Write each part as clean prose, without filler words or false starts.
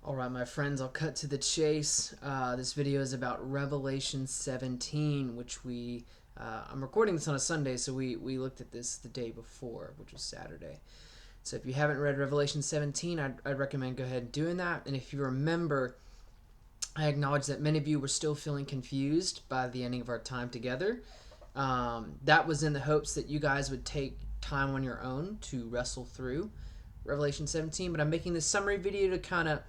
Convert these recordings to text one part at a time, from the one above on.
All right, my friends, I'll cut to the chase. This video is about Revelation 17, which I'm recording this on a Sunday, so we looked at this the day before, which was Saturday. So if you haven't read Revelation 17, I'd recommend go ahead and doing that. And if you remember, I acknowledge that many of you were still feeling confused by the ending of our time together. That was in the hopes that you guys would take time on your own to wrestle through Revelation 17, but I'm making this summary video to kind of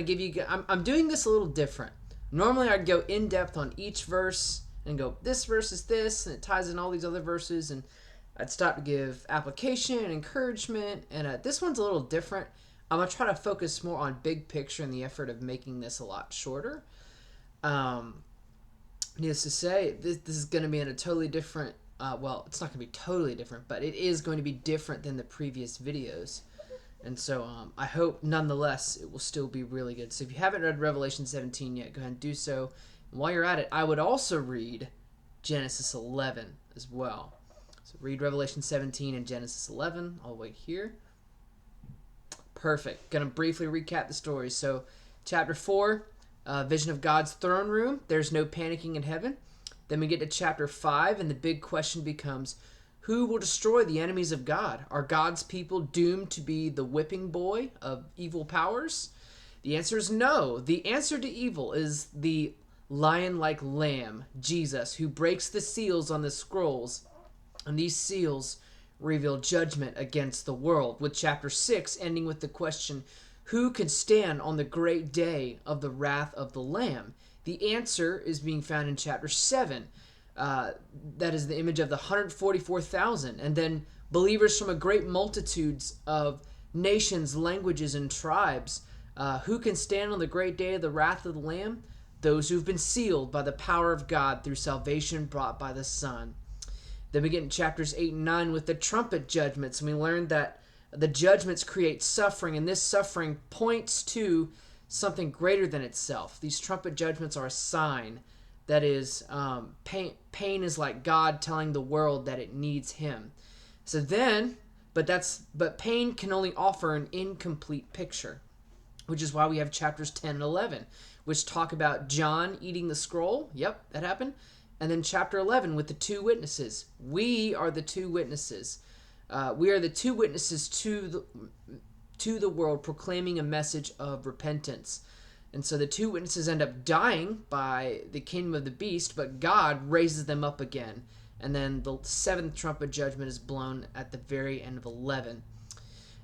give you. I'm doing this a little different. Normally I'd go in depth on each verse and go, this verse is this, and it ties in all these other verses, and I'd stop to give application and encouragement. And this one's a little different. I'm gonna try to focus more on big picture in the effort of making this a lot shorter. Needless to say, this is going to be in a totally different. Well, it's not going to be totally different, but it is going to be different than the previous videos. And so I hope, nonetheless, it will still be really good. So if you haven't read Revelation 17 yet, go ahead and do so. And while you're at it, I would also read Genesis 11 as well. So read Revelation 17 and Genesis 11 all the way here. Perfect. Going to briefly recap the story. So chapter 4, vision of God's throne room. There's no panicking in heaven. Then we get to chapter 5, and the big question becomes, who will destroy the enemies of God? Are God's people doomed to be the whipping boy of evil powers? The answer is no. The answer to evil is the lion-like lamb, Jesus, who breaks the seals on the scrolls. And these seals reveal judgment against the world, with chapter 6 ending with the question, who can stand on the great day of the wrath of the Lamb? The answer is being found in chapter 7. That is the image of the 144,000. And then believers from a great multitudes of nations, languages, and tribes. Who can stand on the great day of the wrath of the Lamb? Those who've been sealed by the power of God through salvation brought by the Son. Then we get in chapters 8 and 9 with the trumpet judgments. And we learned that the judgments create suffering, and this suffering points to something greater than itself. These trumpet judgments are a sign. That is, pain is like God telling the world that it needs Him. So then, but pain can only offer an incomplete picture, which is why we have chapters 10 and 11, which talk about John eating the scroll. Yep, that happened. And then chapter 11 with the two witnesses. We are the two witnesses. We are the two witnesses to the world, proclaiming a message of repentance. And so the two witnesses end up dying by the kingdom of the beast, but God raises them up again. And then the seventh trumpet judgment is blown at the very end of 11.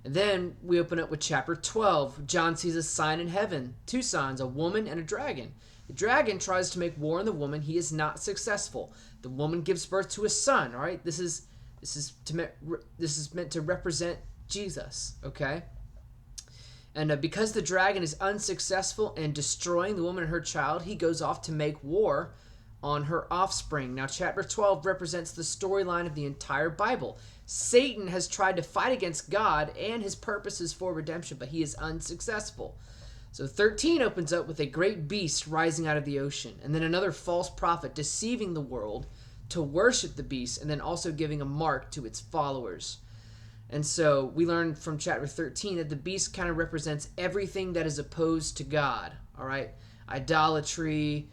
And then we open up with chapter 12. John sees a sign in heaven, two signs, a woman and a dragon. The dragon tries to make war on the woman. He is not successful. The woman gives birth to a son. All right, this is meant to represent Jesus. Okay. And because the dragon is unsuccessful in destroying the woman and her child, he goes off to make war on her offspring. Now, chapter 12 represents the storyline of the entire Bible. Satan has tried to fight against God and his purposes for redemption, but he is unsuccessful. So 13 opens up with a great beast rising out of the ocean, and then another false prophet deceiving the world to worship the beast, and then also giving a mark to its followers. And so we learn from chapter 13 that the beast kind of represents everything that is opposed to God. All right, idolatry,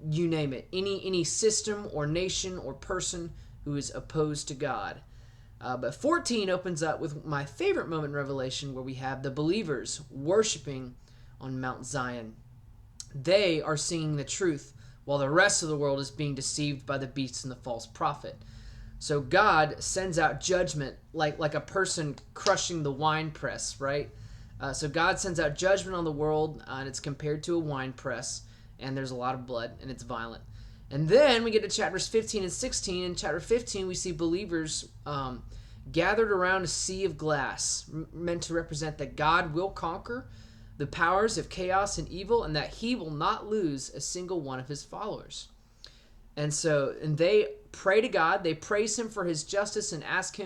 you name it, any system or nation or person who is opposed to God. But 14 opens up with my favorite moment in Revelation, where we have the believers worshiping on Mount Zion. They are singing the truth, while the rest of the world is being deceived by the beast and the false prophet. So God sends out judgment like a person crushing the wine press, right? So God sends out judgment on the world, and it's compared to a wine press, and there's a lot of blood, and it's violent. And then we get to chapters 15 and 16. In chapter 15, we see believers gathered around a sea of glass, meant to represent that God will conquer the powers of chaos and evil, and that he will not lose a single one of his followers. And they pray to God, they praise him for his justice, and ask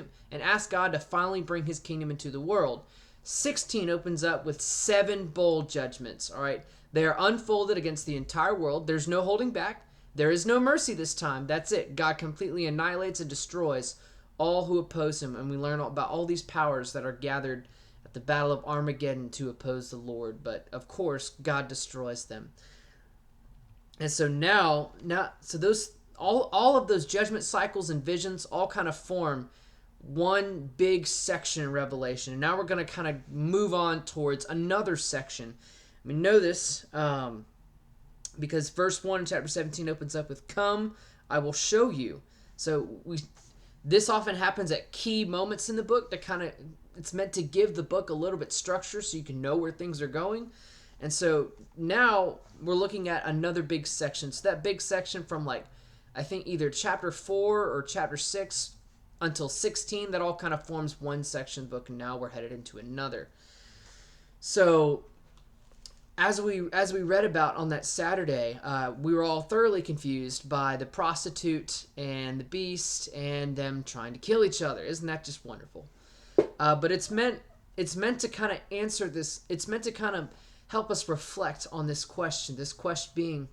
God to finally bring his kingdom into the world. 16 opens up with 7 bold judgments. All right, they are unfolded against the entire world. There's no holding back. There is no mercy this time. That's it. God completely annihilates and destroys all who oppose him, and we learn about all these powers that are gathered at the Battle of Armageddon to oppose the Lord. But of course, God destroys them. And so so those all of those judgment cycles and visions all kind of form one big section in Revelation. And now we're going to kind of move on towards another section. We know this because verse 1 in chapter 17 opens up with, "Come, I will show you." So this often happens at key moments in the book to kind of, it's meant to give the book a little bit structure so you can know where things are going. And so now we're looking at another big section. So that big section from I think either chapter 4 or chapter 6 until 16, that all kind of forms one section of the book, and now we're headed into another. So as we read about on that Saturday, we were all thoroughly confused by the prostitute and the beast and them trying to kill each other. Isn't that just wonderful? But it's meant to kind of answer this. It's meant to kind of help us reflect on this question. This question being,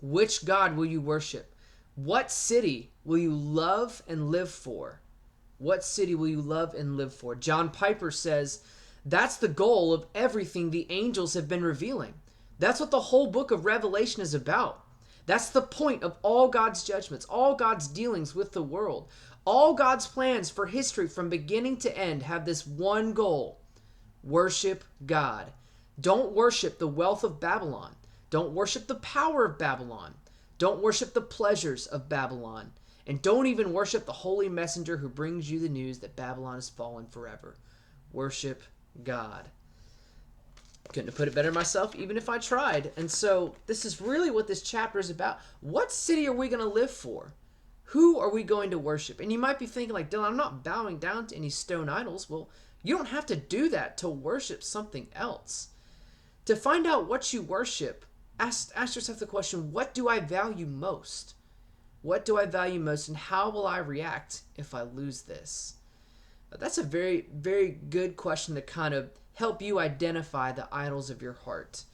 which God will you worship? What city will you love and live for? What city will you love and live for? John Piper says, that's the goal of everything the angels have been revealing. That's what the whole book of Revelation is about. That's the point of all God's judgments, all God's dealings with the world. All God's plans for history from beginning to end have this one goal: worship God. Don't worship the wealth of Babylon. Don't worship the power of Babylon. Don't worship the pleasures of Babylon. And don't even worship the holy messenger who brings you the news that Babylon has fallen forever. Worship God. Couldn't have put it better myself, even if I tried. And so this is really what this chapter is about. What city are we going to live for? Who are we going to worship? And you might be thinking Dylan, I'm not bowing down to any stone idols. Well, you don't have to do that to worship something else. To find out what you worship, ask yourself the question, what do I value most? What do I value most, and how will I react if I lose this? That's a very, very good question to kind of help you identify the idols of your heart.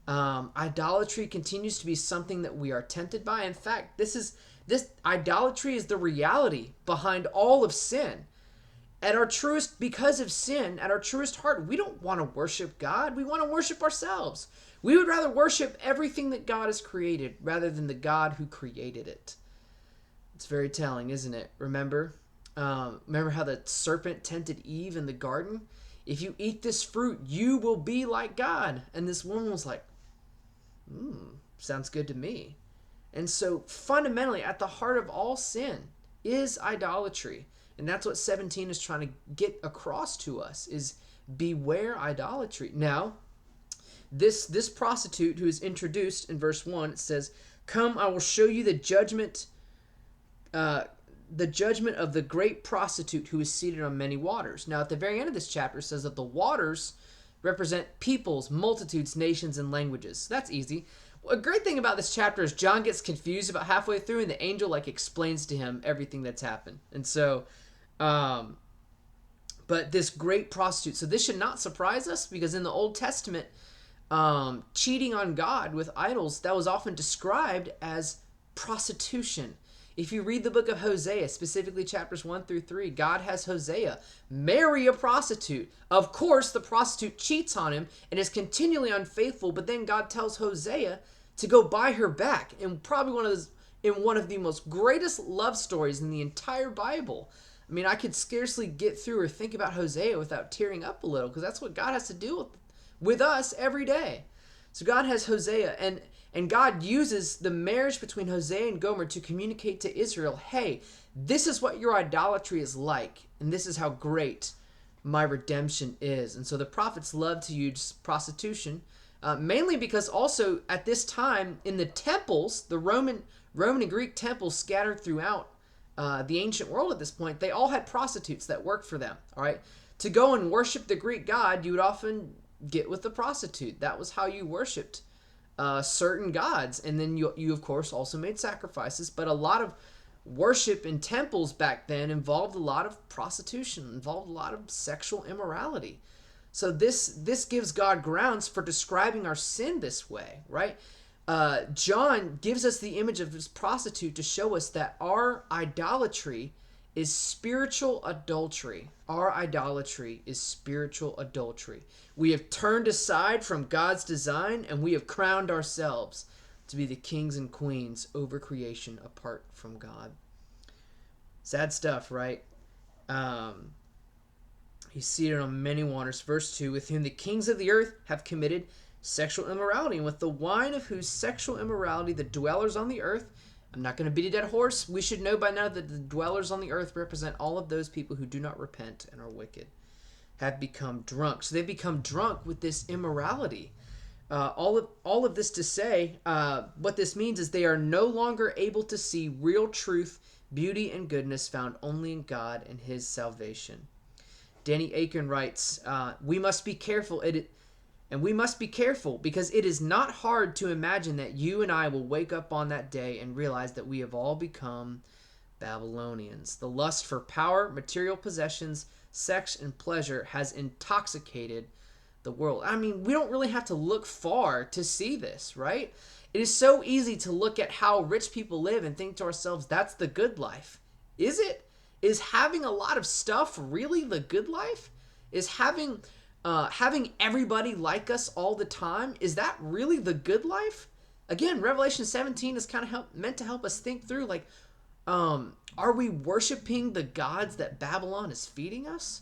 Idolatry continues to be something that we are tempted by. In fact, this idolatry is the reality behind all of sin. Because of sin, at our truest heart, we don't want to worship God. We want to worship ourselves. We would rather worship everything that God has created rather than the God who created it. It's very telling, isn't it? Remember how the serpent tempted Eve in the garden? If you eat this fruit, you will be like God. And this woman was like, sounds good to me. And so fundamentally, at the heart of all sin is idolatry. And that's what 17 is trying to get across to us, is beware idolatry. Now, this prostitute who is introduced in verse 1, it says, "Come, I will show you the judgment of the great prostitute who is seated on many waters." Now, at the very end of this chapter, it says that the waters represent peoples, multitudes, nations, and languages. So that's easy. A great thing about this chapter is John gets confused about halfway through, and the angel explains to him everything that's happened. And so, but this great prostitute, so this should not surprise us, because in the Old Testament, cheating on God with idols, that was often described as prostitution. If you read the book of Hosea, specifically chapters 1 through 3, God has Hosea marry a prostitute. Of course, the prostitute cheats on him and is continually unfaithful, but then God tells Hosea to go buy her back, in probably one of the most greatest love stories in the entire Bible. I mean, I could scarcely get through or think about Hosea without tearing up a little, because that's what God has to do with us every day. So God has Hosea, and God uses the marriage between Hosea and Gomer to communicate to Israel, hey, this is what your idolatry is like, and this is how great my redemption is. And so the prophets love to use prostitution, mainly because also at this time in the temples, the Roman and Greek temples scattered throughout the ancient world at this point, they all had prostitutes that worked for them. All right, to go and worship the Greek god, you would often get with the prostitute. That was how you worshipped certain gods, and then you of course also made sacrifices. But a lot of worship in temples back then involved a lot of prostitution, involved a lot of sexual immorality. So this gives God grounds for describing our sin this way, right? John gives us the image of this prostitute to show us that our idolatry is spiritual adultery. Our idolatry is spiritual adultery. We have turned aside from God's design and we have crowned ourselves to be the kings and queens over creation apart from God. Sad stuff, right? He's seated on many waters. Verse 2, with whom the kings of the earth have committed sexual immorality, and with the wine of whose sexual immorality the dwellers on the earth, I'm not going to beat a dead horse. We should know by now that the dwellers on the earth represent all of those people who do not repent and are wicked, have become drunk. So they've become drunk with this immorality. All of this to say, what this means is they are no longer able to see real truth, beauty, and goodness found only in God and His salvation. Danny Akin writes, we must be careful. We must be careful because it is not hard to imagine that you and I will wake up on that day and realize that we have all become Babylonians. The lust for power, material possessions, sex, and pleasure has intoxicated the world. I mean, we don't really have to look far to see this, right? It is so easy to look at how rich people live and think to ourselves, that's the good life. Is it? Is having a lot of stuff really the good life? Is having everybody like us all the time, is that really the good life? Again, Revelation 17 is kind of meant to help us think through, like, are we worshiping the gods that Babylon is feeding us?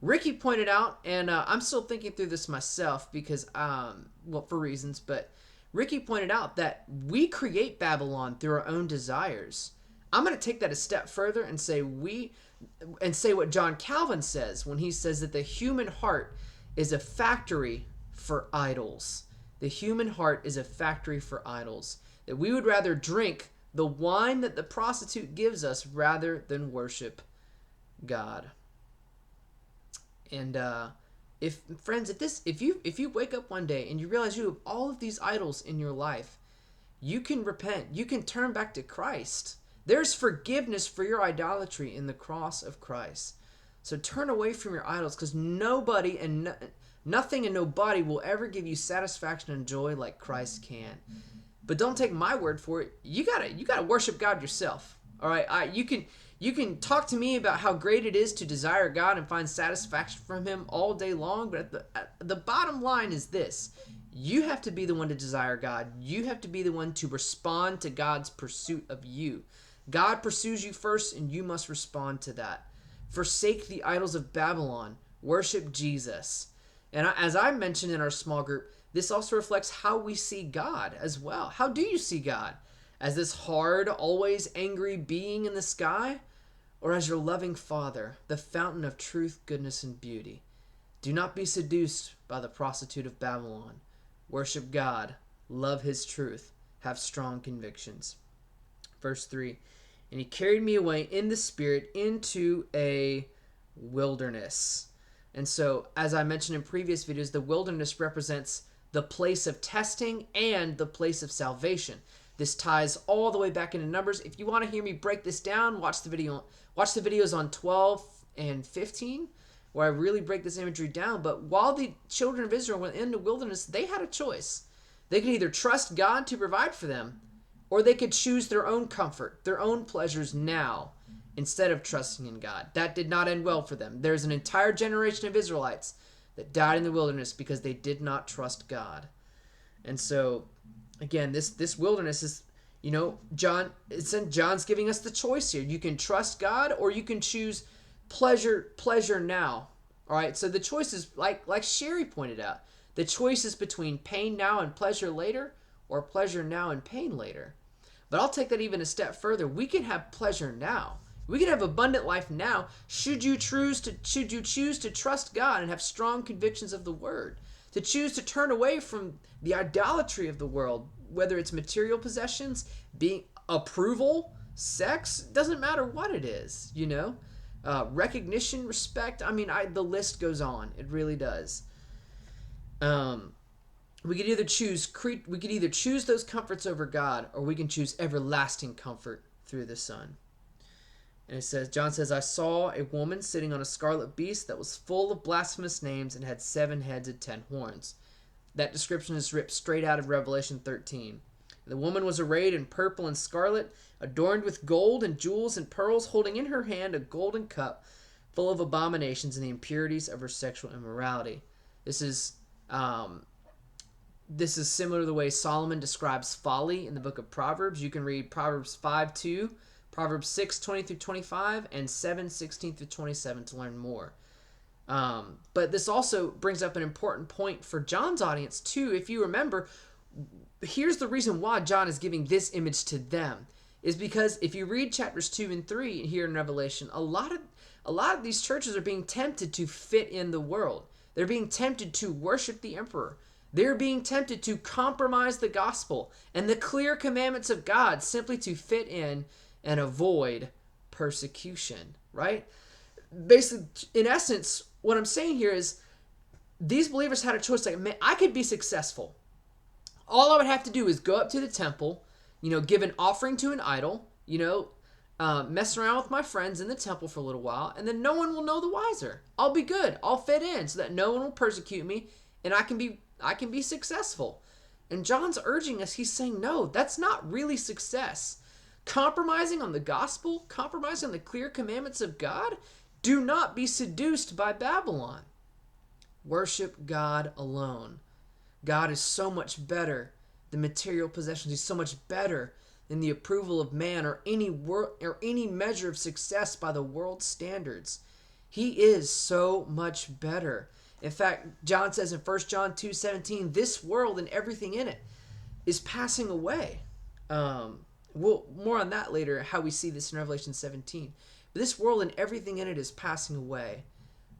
Ricky pointed out, and I'm still thinking through this myself because, for reasons, but Ricky pointed out that we create Babylon through our own desires. I'm going to take that a step further and say what John Calvin says when he says that the human heart is a factory for idols. The human heart is a factory for idols. That we would rather drink the wine that the prostitute gives us rather than worship God. And if you wake up one day and you realize you have all of these idols in your life, you can repent. You can turn back to Christ. There's forgiveness for your idolatry in the cross of Christ. So turn away from your idols, because nobody and nothing and nobody will ever give you satisfaction and joy like Christ can. But don't take my word for it. You gotta worship God yourself. All right, you can talk to me about how great it is to desire God and find satisfaction from Him all day long. But the bottom line is this: you have to be the one to desire God. You have to be the one to respond to God's pursuit of you. God pursues you first, and you must respond to that. Forsake the idols of Babylon. Worship Jesus. And as I mentioned in our small group, this also reflects how we see God as well. How do you see God? As this hard, always angry being in the sky? Or as your loving Father, the fountain of truth, goodness, and beauty? Do not be seduced by the prostitute of Babylon. Worship God. Love His truth. Have strong convictions. Verse 3. And He carried me away in the Spirit into a wilderness. And so, as I mentioned in previous videos, the wilderness represents the place of testing and the place of salvation. This ties all the way back into Numbers. If you want to hear me break this down, watch the videos on 12 and 15, where I really break this imagery down. But while the children of Israel went in the wilderness, they had a choice. They could either trust God to provide for them, or they could choose their own comfort, their own pleasures now, instead of trusting in God. That did not end well for them. There's an entire generation of Israelites that died in the wilderness because they did not trust God. And so, again, this wilderness is, John's giving us the choice here. You can trust God, or you can choose pleasure now. All right, so the choice is, like Sherry pointed out, the choice is between pain now and pleasure later, or pleasure now and pain later. But I'll take that even a step further. We can have pleasure now. We can have abundant life now should you choose to trust God and have strong convictions of the Word. To choose to turn away from the idolatry of the world, whether it's material possessions, being approval, sex, doesn't matter what it is, recognition, respect. I mean, the list goes on. It really does. We could either choose those comforts over God, or we can choose everlasting comfort through the Son. And John says, I saw a woman sitting on a scarlet beast that was full of blasphemous names and had 7 heads and 10 horns. That description is ripped straight out of Revelation 13. The woman was arrayed in purple and scarlet, adorned with gold and jewels and pearls, holding in her hand a golden cup full of abominations and the impurities of her sexual immorality. This is similar to the way Solomon describes folly in the book of Proverbs. You can read Proverbs 5:2, Proverbs 6:20 through 25, and 7:16 through 27 to learn more. But this also brings up an important point for John's audience too. If you remember, here's the reason why John is giving this image to them, is because if you read chapters 2 and 3 here in Revelation, a lot of these churches are being tempted to fit in the world. They're being tempted to worship the emperor. They're being tempted to compromise the gospel and the clear commandments of God simply to fit in and avoid persecution, right? Basically, in essence, what I'm saying here is these believers had a choice. Like, man, I could be successful. All I would have to do is go up to the temple, give an offering to an idol, mess around with my friends in the temple for a little while, and then no one will know the wiser. I'll be good. I'll fit in so that no one will persecute me, and I can be successful. And John's urging us. He's saying, no, that's not really success. Compromising on the gospel, compromising on the clear commandments of God, do not be seduced by Babylon. Worship God alone. God is so much better than material possessions. He's so much better than the approval of man or any measure of success by the world's standards. He is so much better. In fact, John says in 1 John 2:17, this world and everything in it is passing away. We'll more on that later, how we see this in Revelation 17. But this world and everything in it is passing away.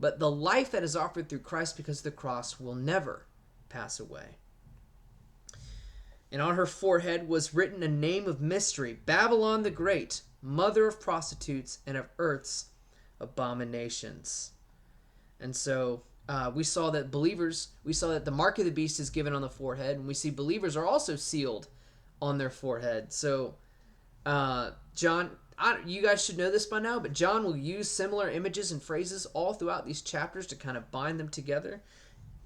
But the life that is offered through Christ because of the cross will never pass away. And on her forehead was written a name of mystery, Babylon the Great, mother of prostitutes and of earth's abominations. And so we saw that the mark of the beast is given on the forehead, and we see believers are also sealed on their forehead. So John, you guys should know this by now, but John will use similar images and phrases all throughout these chapters to kind of bind them together.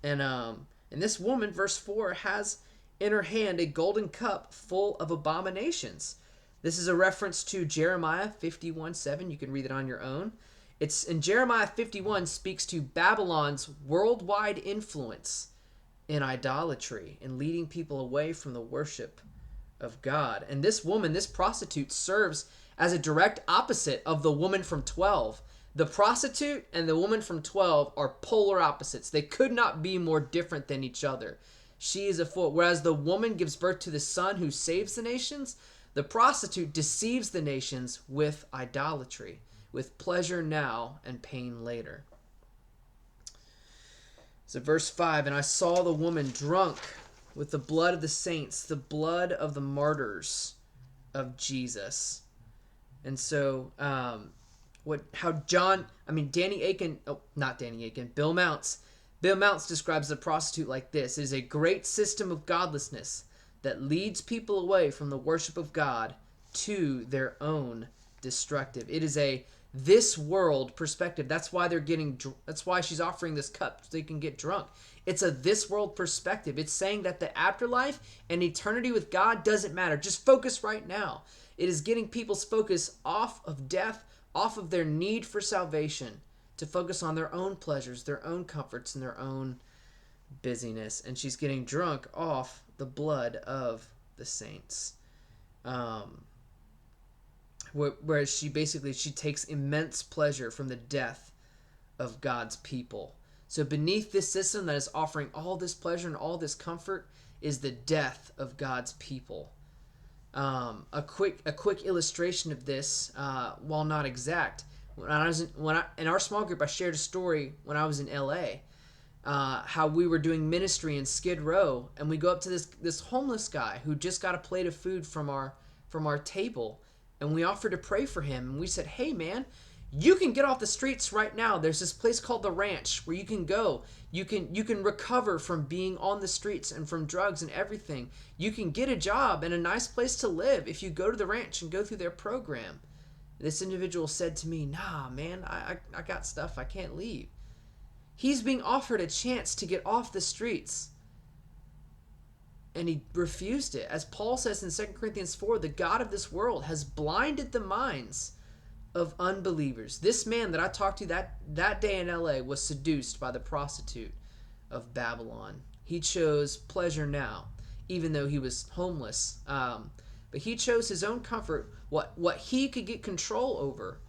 And this woman, verse 4, has in her hand a golden cup full of abominations. This is a reference to Jeremiah 51:7. You can read it on your own. It's in Jeremiah 51 speaks to Babylon's worldwide influence in idolatry and leading people away from the worship of God. And this woman, this prostitute, serves as a direct opposite of the woman from 12. The prostitute and the woman from 12 are polar opposites. They could not be more different than each other. She is a fool. Whereas the woman gives birth to the son who saves the nations, the prostitute deceives the nations with idolatry, with pleasure now and pain later. So verse 5, and I saw the woman drunk with the blood of the saints, the blood of the martyrs of Jesus. And so Bill Mounts describes the prostitute like this. It is a great system of godlessness that leads people away from the worship of God to their own destructive. It is a this world perspective. That's why she's offering this cup so they can get drunk. It's a this world perspective. It's saying that the afterlife and eternity with God doesn't matter. Just focus right now. It is getting people's focus off of death, off of their need for salvation, to focus on their own pleasures, their own comforts, and their own busyness. And she's getting drunk off the blood of the saints. Whereas she takes immense pleasure from the death of God's people. So beneath this system that is offering all this pleasure and all this comfort is the death of God's people. A quick illustration of this, while not exact, in our small group, I shared a story when I was in LA, how we were doing ministry in Skid Row, and we go up to this homeless guy who just got a plate of food from our table, and we offered to pray for him, and we said, hey man, you can get off the streets right now. There's this place called The Ranch where you can go. You can recover from being on the streets and from drugs and everything. You can get a job and a nice place to live if you go to The Ranch and go through their program. This individual said to me, nah, man, I got stuff. I can't leave. He's being offered a chance to get off the streets. and he refused it. As Paul says in 2 Corinthians 4, the God of this world has blinded the minds of unbelievers. This man that I talked to that day in LA was seduced by the prostitute of Babylon. He chose pleasure now, even though he was homeless. But he chose his own comfort, what he could get control over,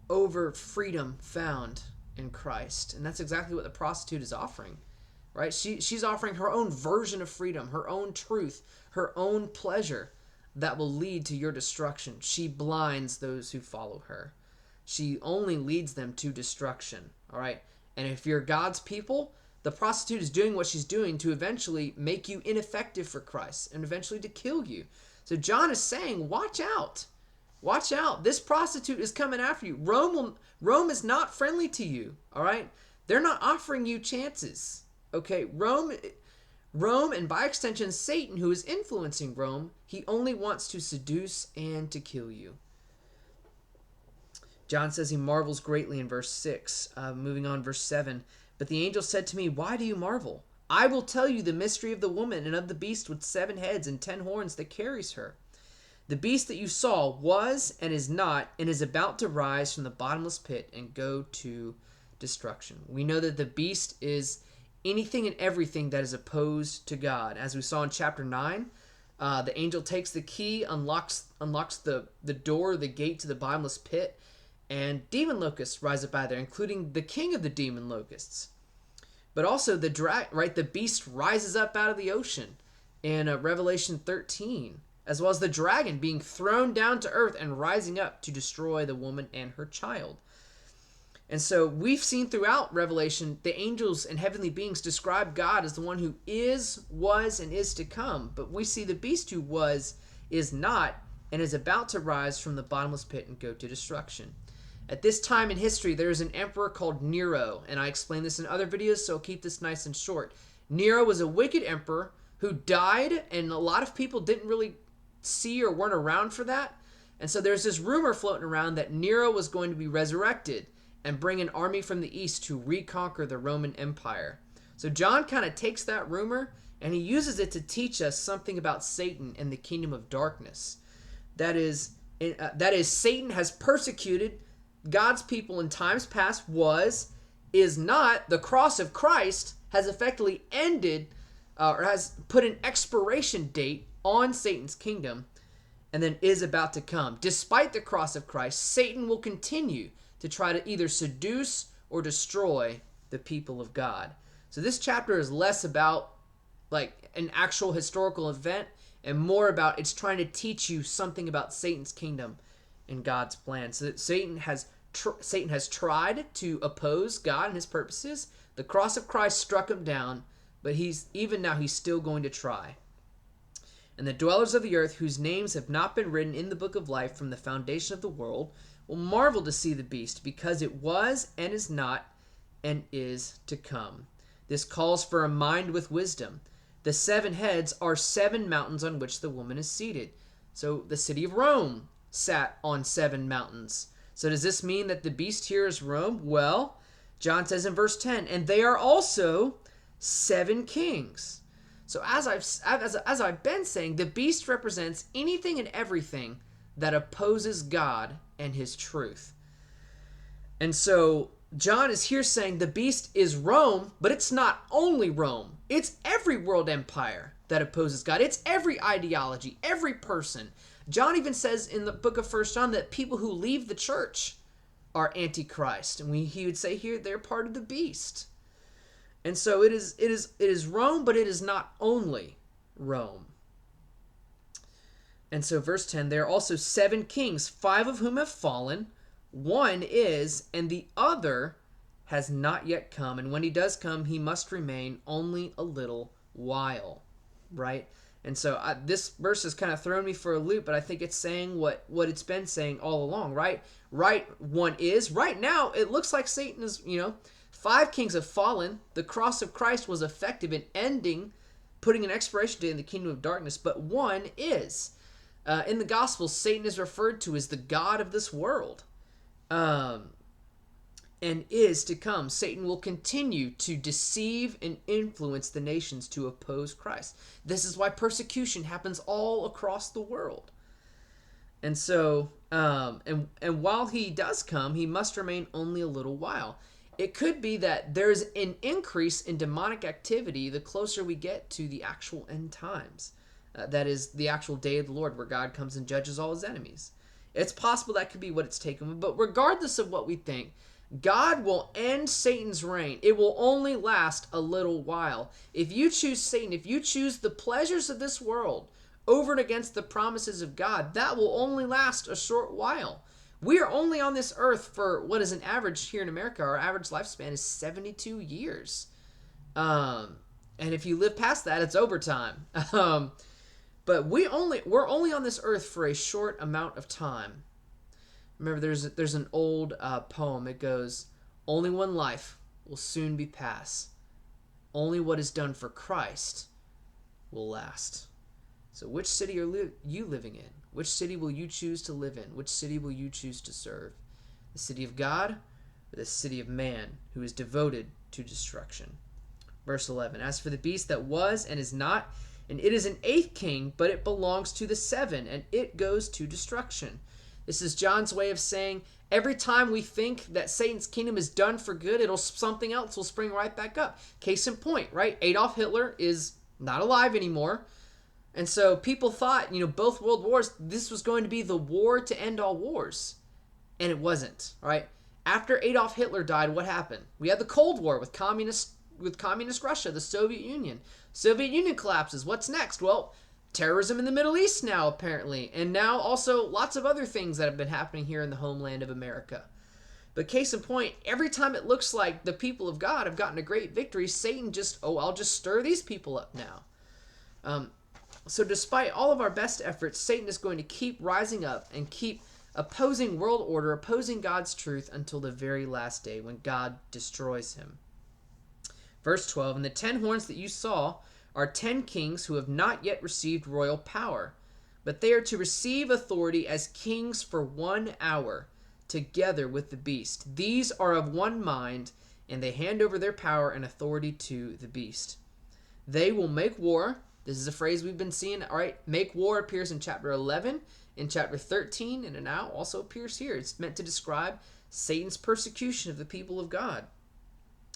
over freedom found in Christ. And that's exactly what the prostitute is offering, right? She's offering her own version of freedom, her own truth, her own pleasure that will lead to your destruction. She blinds those who follow her. She only leads them to destruction, all right? And if you're God's people, the prostitute is doing what she's doing to eventually make you ineffective for Christ and eventually to kill you. So John is saying, watch out. Watch out. This prostitute is coming after you. Rome is not friendly to you, all right? They're not offering you chances, okay? Rome, and by extension Satan, who is influencing Rome, he only wants to seduce and to kill you. John says he marvels greatly in verse 6. Moving on, verse 7. But the angel said to me, why do you marvel? I will tell you the mystery of the woman and of the beast with 7 heads and 10 horns that carries her. The beast that you saw was and is not and is about to rise from the bottomless pit and go to destruction. We know that the beast is anything and everything that is opposed to God. As we saw in chapter 9, the angel takes the key, unlocks the door, the gate to the bottomless pit, and demon locusts rise up out of there, including the king of the demon locusts. But also the beast rises up out of the ocean in Revelation 13, as well as the dragon being thrown down to earth and rising up to destroy the woman and her child. And so we've seen throughout Revelation, the angels and heavenly beings describe God as the one who is, was, and is to come. But we see the beast who was, is not, and is about to rise from the bottomless pit and go to destruction. At this time in history, there is an emperor called Nero, and I explained this in other videos, so I'll keep this nice and short. Nero was a wicked emperor who died, and a lot of people didn't really see or weren't around for that. And so there's this rumor floating around that Nero was going to be resurrected and bring an army from the east to reconquer the Roman Empire. So John kind of takes that rumor and he uses it to teach us something about Satan and the kingdom of darkness. That is Satan has persecuted God's people in times past, is not. The cross of Christ has effectively ended or has put an expiration date on Satan's kingdom, and then is about to come. Despite the cross of Christ, Satan will continue to try to either seduce or destroy the people of God. So this chapter is less about like an actual historical event and more about it's trying to teach you something about Satan's kingdom and God's plan. So that Satan has tried to oppose God and his purposes. The cross of Christ struck him down, but he's still going to try. And the dwellers of the earth, whose names have not been written in the book of life from the foundation of the world, will marvel to see the beast, because it was and is not and is to come. This calls for a mind with wisdom. The 7 heads are 7 mountains on which the woman is seated. So the city of Rome sat on 7 mountains. So does this mean that the beast here is Rome? Well, John says in verse 10, and they are also 7 kings. So as I've been saying, the beast represents anything and everything that opposes God and his truth. And so John is here saying the beast is Rome, but it's not only Rome. It's every world empire that opposes God. It's every ideology, every person. John even says in the book of 1 John that people who leave the church are antichrist. And he would say here they're part of the beast. And so it is Rome, but it is not only Rome. And so verse 10, there are also 7 kings, 5 of whom have fallen. One is, and the other has not yet come. And when he does come, he must remain only a little while, right? And so this verse has kind of thrown me for a loop, but I think it's saying what it's been saying all along, right? Right, one is. Right now, it looks like Satan is, 5 kings have fallen. The cross of Christ was effective in ending, putting an expiration date in the kingdom of darkness, but one is. In the Gospels, Satan is referred to as the god of this world. and is to come. Satan will continue to deceive and influence the nations to oppose Christ. This is why persecution happens all across the world. And so, and while he does come, he must remain only a little while. It could be that there's an increase in demonic activity the closer we get to the actual end times. That is the actual day of the Lord, where God comes and judges all his enemies. It's possible that could be what it's taken, but regardless of what we think, God will end Satan's reign. It will only last a little while. If you choose Satan, if you choose the pleasures of this world over and against the promises of God, that will only last a short while. We are only on this earth for what is an average here in America. Our average lifespan is 72 years. And if you live past that, it's overtime. But we're only on this earth for a short amount of time. Remember, there's an old poem. It goes, "Only one life will soon be past. Only what is done for Christ will last." So which city are you living in? Which city will you choose to live in? Which city will you choose to serve? The city of God or the city of man, who is devoted to destruction? Verse 11, "As for the beast that was and is not, and it is an eighth king, but it belongs to the seven, and it goes to destruction." This is John's way of saying every time we think that Satan's kingdom is done for good, something else will spring right back up. Case in point, right? Adolf Hitler is not alive anymore. And so people thought, both world wars, this was going to be the war to end all wars. And it wasn't, right? After Adolf Hitler died, what happened? We had the Cold War with communist Russia, the Soviet Union. Soviet Union collapses. What's next? Well, terrorism in the Middle East now, apparently. And now also lots of other things that have been happening here in the homeland of America. But case in point, every time it looks like the people of God have gotten a great victory, Satan I'll just stir these people up now. So despite all of our best efforts, Satan is going to keep rising up and keep opposing world order, opposing God's truth until the very last day when God destroys him. Verse 12, "And the 10 horns that you saw are 10 kings who have not yet received royal power, but they are to receive authority as kings for 1 hour, together with the beast. These are of one mind, and they hand over their power and authority to the beast. They will make war." This is a phrase we've been seeing, all right? Make war appears in chapter 11, in chapter 13, and it now also appears here. It's meant to describe Satan's persecution of the people of God.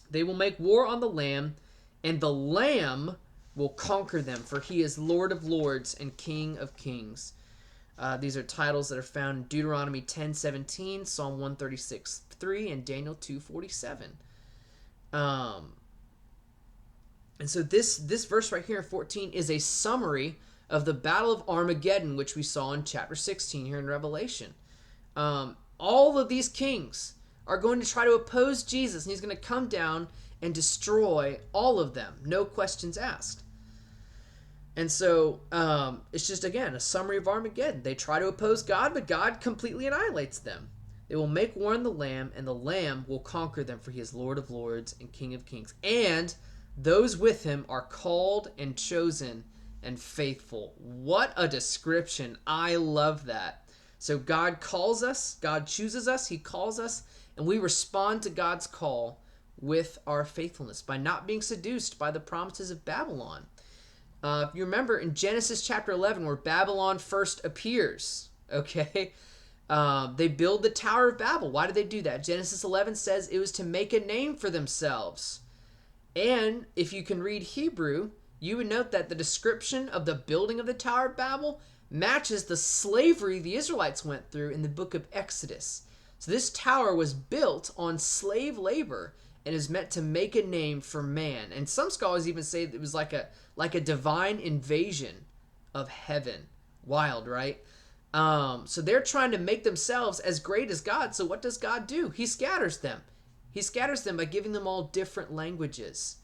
"They will make war on the Lamb, and the Lamb will conquer them, for he is Lord of lords and King of kings." These are titles that are found in Deuteronomy 10:17, Psalm 136:3, and Daniel 2:47. And so this verse right here in 14 is a summary of the Battle of Armageddon, which we saw in chapter 16 here in Revelation. All of these kings are going to try to oppose Jesus, and he's going to come down and destroy all of them, no questions asked. And so it's just, again, a summary of Armageddon. They try to oppose God, but God completely annihilates them. They will make war on the Lamb, and the Lamb will conquer them, for he is Lord of lords and King of kings. And those with him are called and chosen and faithful. What a description. I love that. So God calls us, God chooses us, he calls us, and we respond to God's call with our faithfulness by not being seduced by the promises of Babylon. If you remember in Genesis chapter 11, where Babylon first appears, okay, they build the Tower of Babel. Why did they do that? Genesis 11 says it was to make a name for themselves. And if you can read Hebrew, you would note that the description of the building of the Tower of Babel matches the slavery the Israelites went through in the book of Exodus. So this tower was built on slave labor and is meant to make a name for man. And some scholars even say that it was like a divine invasion of heaven. Wild, right? So they're trying to make themselves as great as God. So what does God do? He scatters them. He scatters them by giving them all different languages.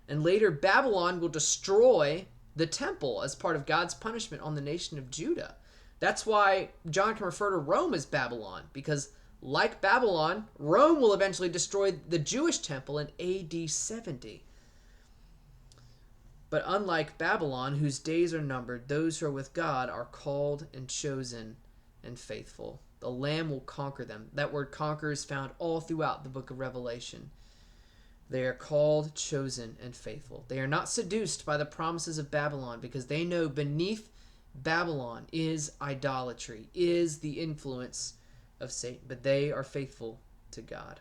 And later, Babylon will destroy the temple as part of God's punishment on the nation of Judah. That's why John can refer to Rome as Babylon, because like Babylon, Rome will eventually destroy the Jewish temple in AD 70. But unlike Babylon, whose days are numbered, those who are with God are called and chosen and faithful. The Lamb will conquer them. That word conquer is found all throughout the book of Revelation. They are called, chosen, and faithful. They are not seduced by the promises of Babylon because they know beneath Babylon is idolatry, is the influence of Satan, but they are faithful to God.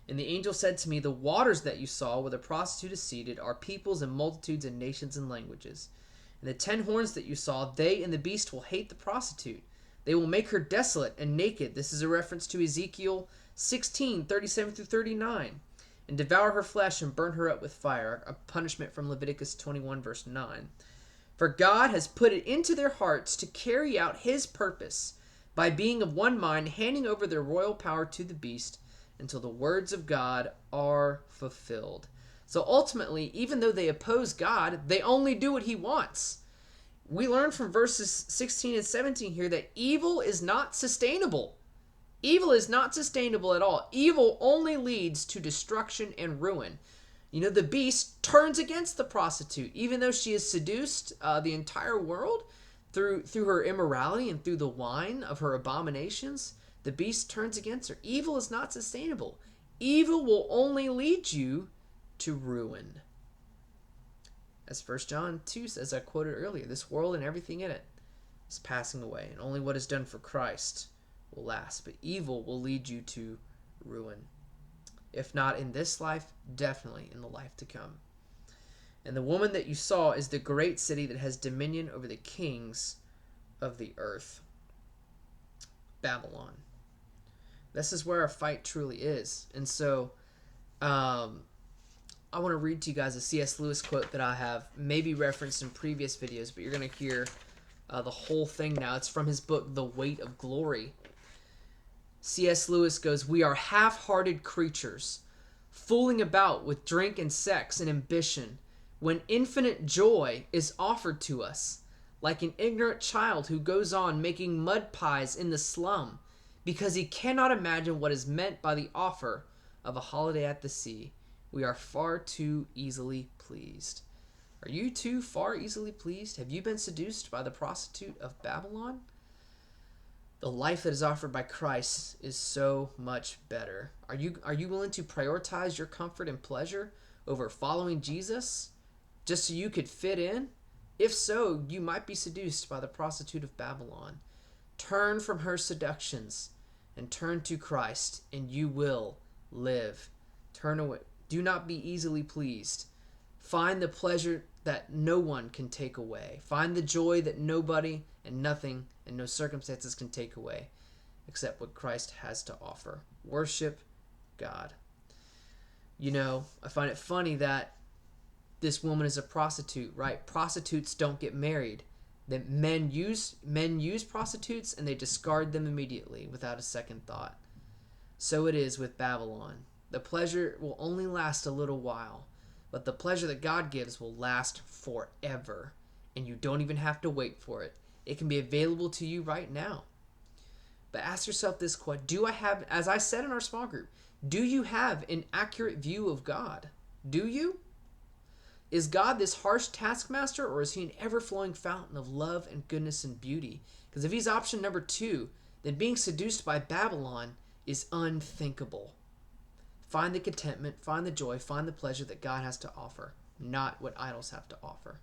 And the angel said to me, the waters that you saw where the prostitute is seated are peoples and multitudes and nations and languages. And the 10 horns that you saw, they and the beast will hate the prostitute. They will make her desolate and naked. This is a reference to Ezekiel 16, 37 through 39. And devour her flesh and burn her up with fire, a punishment from Leviticus 21, verse 9. For God has put it into their hearts to carry out his purpose by being of one mind, handing over their royal power to the beast until the words of God are fulfilled. So ultimately, even though they oppose God, they only do what he wants. We learn from verses 16 and 17 here that evil is not sustainable. Evil is not sustainable at all. Evil only leads to destruction and ruin. You know, the beast turns against the prostitute, even though she has seduced the entire world through her immorality and through the wine of her abominations. The beast turns against her. Evil is not sustainable. Evil will only lead you to ruin. As 1 John 2 says, I quoted earlier, this world and everything in it is passing away, and only what is done for Christ will last. But evil will lead you to ruin. If not in this life, definitely in the life to come. And the woman that you saw is the great city that has dominion over the kings of the earth. Babylon. This is where our fight truly is. And so, I want to read to you guys a C.S. Lewis quote that I have maybe referenced in previous videos, but you're going to hear the whole thing now. It's from his book, The Weight of Glory. C.S. Lewis goes, we are half-hearted creatures, fooling about with drink and sex and ambition, when infinite joy is offered to us, like an ignorant child who goes on making mud pies in the slum, because he cannot imagine what is meant by the offer of a holiday at the sea. We are far too easily pleased. Are you too far easily pleased? Have you been seduced by the prostitute of Babylon? The life that is offered by Christ is so much better. Are you willing to prioritize your comfort and pleasure over following Jesus just so you could fit in? If so, you might be seduced by the prostitute of Babylon. Turn from her seductions and turn to Christ, and you will live. Turn away. Do not be easily pleased. Find the pleasure that no one can take away. Find the joy that nobody and nothing and no circumstances can take away except what Christ has to offer. Worship God. You know, I find it funny that this woman is a prostitute, right? Prostitutes don't get married. That men use prostitutes and they discard them immediately without a second thought. So it is with Babylon. The pleasure will only last a little while, but the pleasure that God gives will last forever, and you don't even have to wait for it. It can be available to you right now. But ask yourself this question: do I have, as I said in our small group, do you have an accurate view of God? Do you? Is God this harsh taskmaster, or is he an ever-flowing fountain of love and goodness and beauty? Because if he's option number 2, then being seduced by Babylon is unthinkable. Find the contentment, find the joy, find the pleasure that God has to offer, not what idols have to offer.